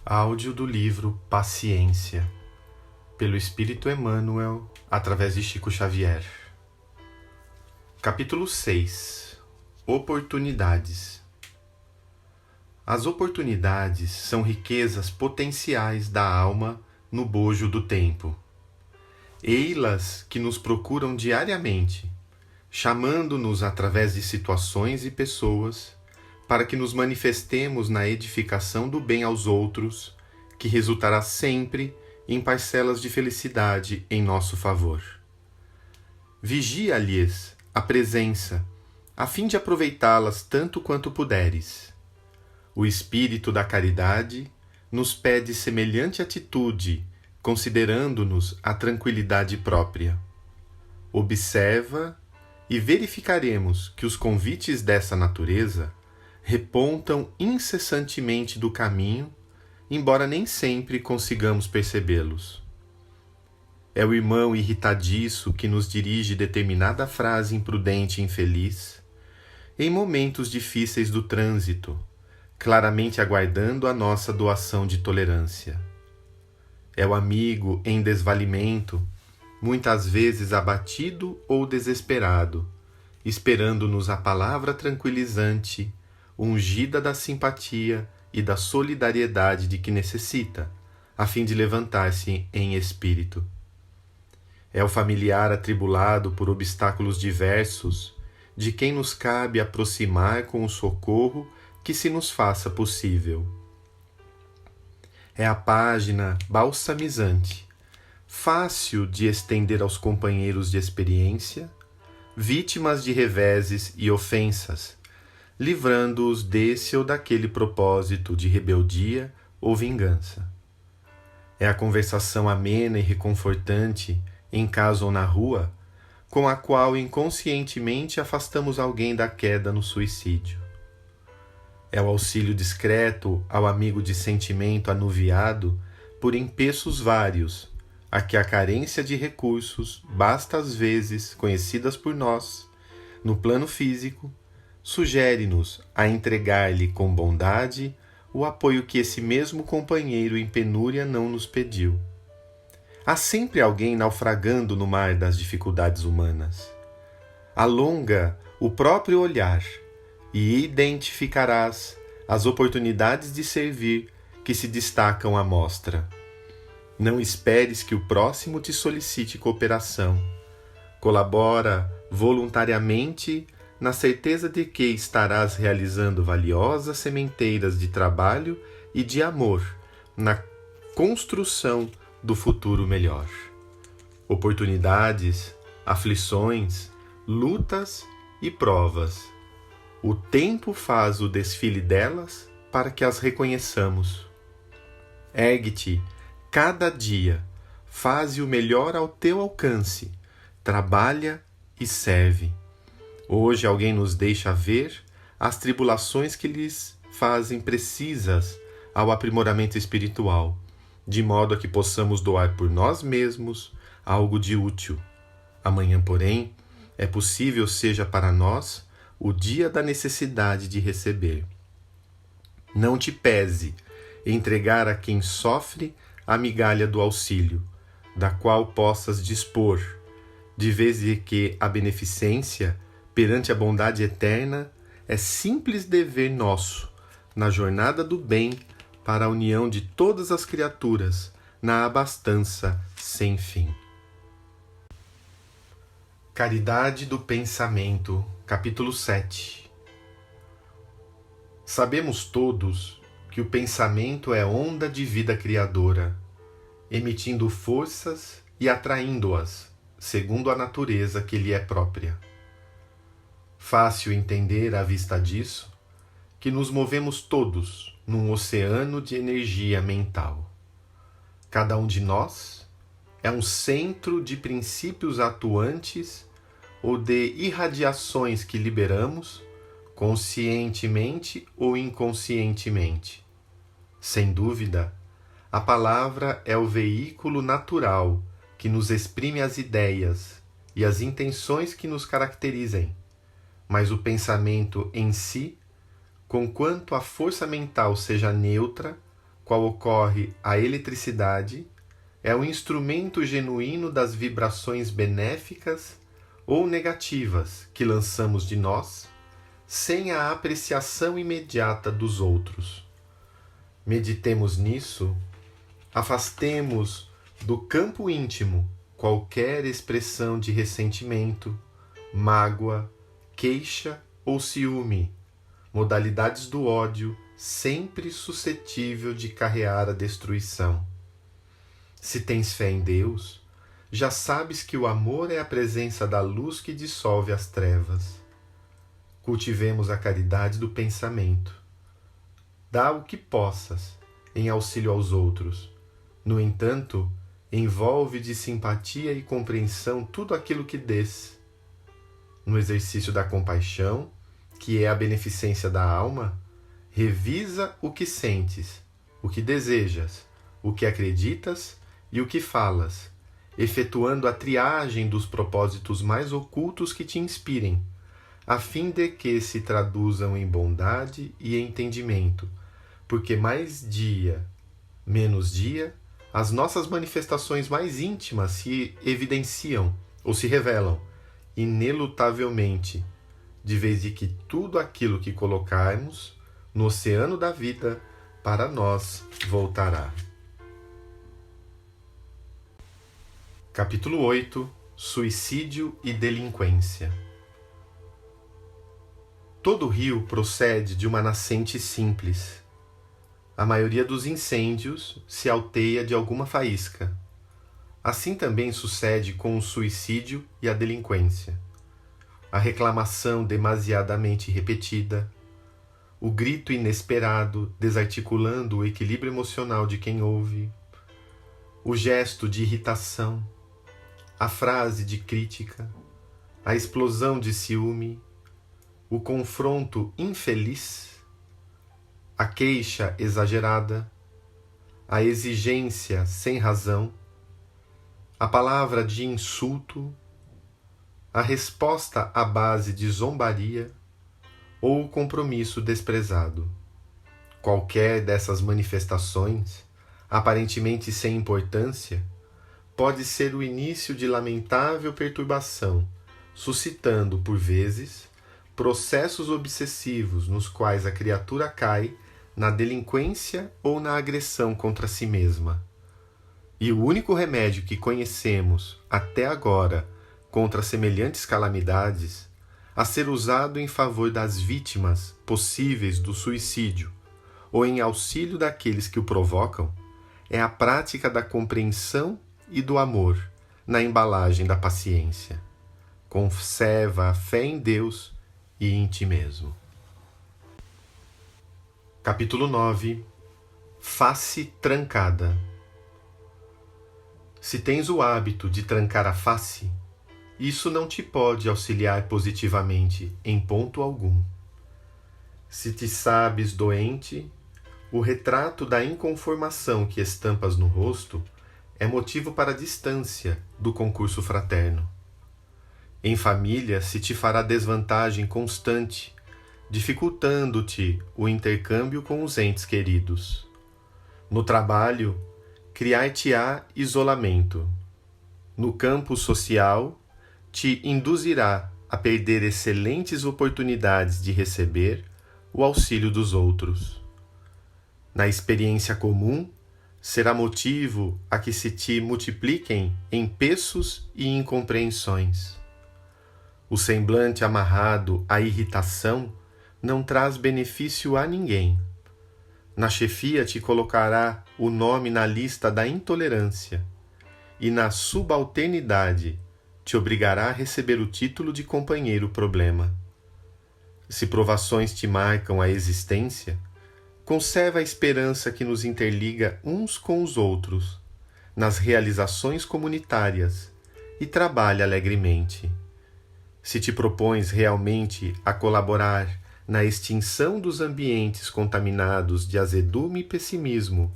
Áudio do livro Paciência, pelo Espírito Emmanuel, através de Chico Xavier. Capítulo 6. Oportunidades. As oportunidades são riquezas potenciais da alma no bojo do tempo. Ei-las que nos procuram diariamente, chamando-nos através de situações e pessoas, para que nos manifestemos na edificação do bem aos outros, que resultará sempre em parcelas de felicidade em nosso favor. Vigia-lhes a presença, a fim de aproveitá-las tanto quanto puderes. O espírito da caridade nos pede semelhante atitude, considerando-nos a tranquilidade própria. Observa e verificaremos que os convites dessa natureza repontam incessantemente do caminho, embora nem sempre consigamos percebê-los. É o irmão irritadiço que nos dirige determinada frase imprudente e infeliz, em momentos difíceis do trânsito, claramente aguardando a nossa doação de tolerância. É o amigo em desvalimento, muitas vezes abatido ou desesperado, esperando-nos a palavra tranquilizante, ungida da simpatia e da solidariedade de que necessita, a fim de levantar-se em espírito. É o familiar atribulado por obstáculos diversos, de quem nos cabe aproximar com o socorro que se nos faça possível. É a página balsamizante, fácil de estender aos companheiros de experiência, vítimas de reveses e ofensas, livrando-os desse ou daquele propósito de rebeldia ou vingança. É a conversação amena e reconfortante, em casa ou na rua, com a qual inconscientemente afastamos alguém da queda no suicídio. É o auxílio discreto ao amigo de sentimento anuviado por empeços vários, a que a carência de recursos, basta às vezes conhecidas por nós, no plano físico, sugere-nos a entregar-lhe com bondade o apoio que esse mesmo companheiro em penúria não nos pediu. Há sempre alguém naufragando no mar das dificuldades humanas. Alonga o próprio olhar e identificarás as oportunidades de servir que se destacam à mostra. Não esperes que o próximo te solicite cooperação. Colabora voluntariamente na certeza de que estarás realizando valiosas sementeiras de trabalho e de amor na construção do futuro melhor. Oportunidades, aflições, lutas e provas. O tempo faz o desfile delas para que as reconheçamos. Ergue-te cada dia, faze o melhor ao teu alcance, trabalha e serve. Hoje alguém nos deixa ver as tribulações que lhes fazem precisas ao aprimoramento espiritual, de modo a que possamos doar por nós mesmos algo de útil. Amanhã, porém, é possível seja para nós o dia da necessidade de receber. Não te pese entregar a quem sofre a migalha do auxílio, da qual possas dispor, de vez em que a beneficência perante a bondade eterna é simples dever nosso, na jornada do bem para a união de todas as criaturas, na abastança sem fim. Caridade do Pensamento, capítulo 7. Sabemos todos que o pensamento é onda de vida criadora, emitindo forças e atraindo-as, segundo a natureza que lhe é própria. Fácil entender à vista disso que nos movemos todos num oceano de energia mental. Cada um de nós é um centro de princípios atuantes ou de irradiações que liberamos, conscientemente ou inconscientemente. Sem dúvida, a palavra é o veículo natural que nos exprime as ideias e as intenções que nos caracterizem, mas o pensamento em si, conquanto a força mental seja neutra, qual ocorre a eletricidade, é o instrumento genuíno das vibrações benéficas ou negativas que lançamos de nós, sem a apreciação imediata dos outros. Meditemos nisso, afastemos do campo íntimo qualquer expressão de ressentimento, mágoa, queixa ou ciúme, modalidades do ódio sempre suscetível de carrear a destruição. Se tens fé em Deus, já sabes que o amor é a presença da luz que dissolve as trevas. Cultivemos a caridade do pensamento. Dá o que possas em auxílio aos outros. No entanto, envolve de simpatia e compreensão tudo aquilo que dês. No exercício da compaixão, que é a beneficência da alma, revisa o que sentes, o que desejas, o que acreditas e o que falas, efetuando a triagem dos propósitos mais ocultos que te inspirem, a fim de que se traduzam em bondade e entendimento, porque mais dia, menos dia, as nossas manifestações mais íntimas se evidenciam ou se revelam inelutavelmente, de vez de que tudo aquilo que colocarmos no oceano da vida para nós voltará. Capítulo 8. Suicídio e delinquência. Todo rio procede de uma nascente simples. A maioria dos incêndios se alteia de alguma faísca. Assim também sucede com o suicídio e a delinquência. A reclamação demasiadamente repetida, o grito inesperado desarticulando o equilíbrio emocional de quem ouve, o gesto de irritação, a frase de crítica, a explosão de ciúme, o confronto infeliz, a queixa exagerada, a exigência sem razão, a palavra de insulto, a resposta à base de zombaria ou o compromisso desprezado. Qualquer dessas manifestações, aparentemente sem importância, pode ser o início de lamentável perturbação, suscitando, por vezes, processos obsessivos nos quais a criatura cai na delinquência ou na agressão contra si mesma. E o único remédio que conhecemos até agora contra semelhantes calamidades, a ser usado em favor das vítimas possíveis do suicídio ou em auxílio daqueles que o provocam, é a prática da compreensão e do amor na embalagem da paciência. Conserva a fé em Deus e em ti mesmo. Capítulo 9. Face trancada. Se tens o hábito de trancar a face, isso não te pode auxiliar positivamente em ponto algum. Se te sabes doente, o retrato da inconformação que estampas no rosto é motivo para a distância do concurso fraterno. Em família se te fará desvantagem constante, dificultando-te o intercâmbio com os entes queridos. No trabalho, criar-te-á isolamento. No campo social, te induzirá a perder excelentes oportunidades de receber o auxílio dos outros. Na experiência comum, será motivo a que se te multipliquem empeços e incompreensões. O semblante amarrado à irritação não traz benefício a ninguém. Na chefia te colocará o nome na lista da intolerância e na subalternidade te obrigará a receber o título de companheiro problema. Se provações te marcam a existência, conserva a esperança que nos interliga uns com os outros, nas realizações comunitárias, e trabalha alegremente. Se te propões realmente a colaborar na extinção dos ambientes contaminados de azedume e pessimismo,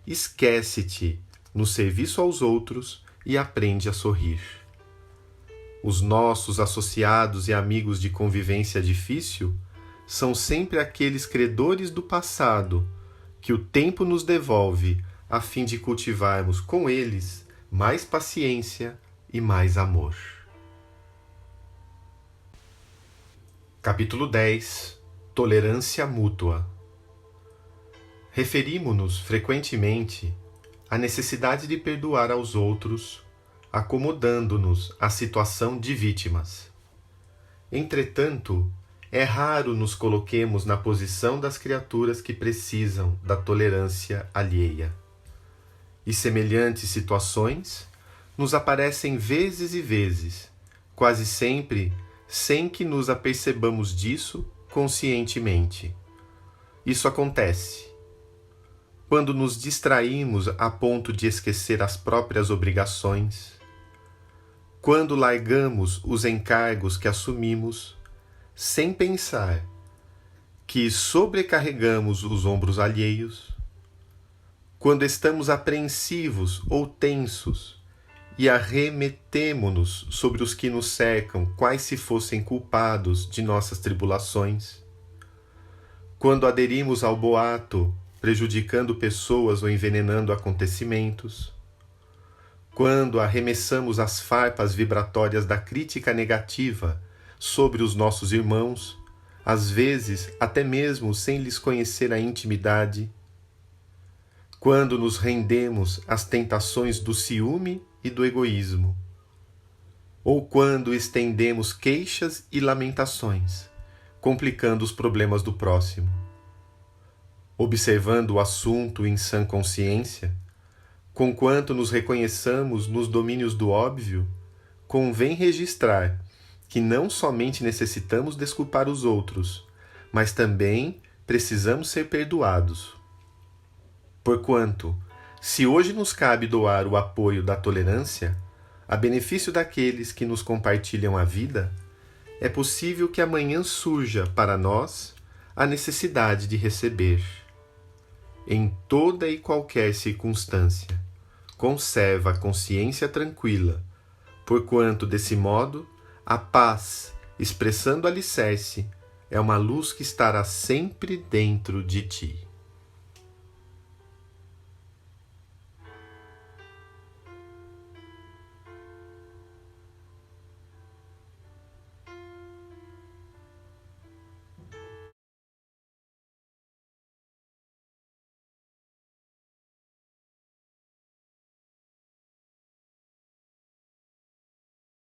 esquece-te no serviço aos outros e aprende a sorrir. Os nossos associados e amigos de convivência difícil são sempre aqueles credores do passado que o tempo nos devolve a fim de cultivarmos com eles mais paciência e mais amor. Capítulo 10. Tolerância mútua. Referimo-nos frequentemente à necessidade de perdoar aos outros, acomodando-nos à situação de vítimas. Entretanto, é raro nos coloquemos na posição das criaturas que precisam da tolerância alheia. E semelhantes situações nos aparecem vezes e vezes, quase sempre sem que nos apercebamos disso conscientemente. Isso acontece quando nos distraímos a ponto de esquecer as próprias obrigações, quando largamos os encargos que assumimos sem pensar que sobrecarregamos os ombros alheios, quando estamos apreensivos ou tensos e arremetemo-nos sobre os que nos cercam, quais se fossem culpados de nossas tribulações, quando aderimos ao boato, prejudicando pessoas ou envenenando acontecimentos, quando arremessamos as farpas vibratórias da crítica negativa sobre os nossos irmãos, às vezes até mesmo sem lhes conhecer a intimidade, quando nos rendemos às tentações do ciúme e do egoísmo, ou quando estendemos queixas e lamentações, complicando os problemas do próximo. Observando o assunto em sã consciência, conquanto nos reconheçamos nos domínios do óbvio, convém registrar que não somente necessitamos desculpar os outros, mas também precisamos ser perdoados. Porquanto, se hoje nos cabe doar o apoio da tolerância, a benefício daqueles que nos compartilham a vida, é possível que amanhã surja para nós a necessidade de receber. Em toda e qualquer circunstância, conserva a consciência tranquila, porquanto, desse modo, a paz, expressando alicerce, é uma luz que estará sempre dentro de ti.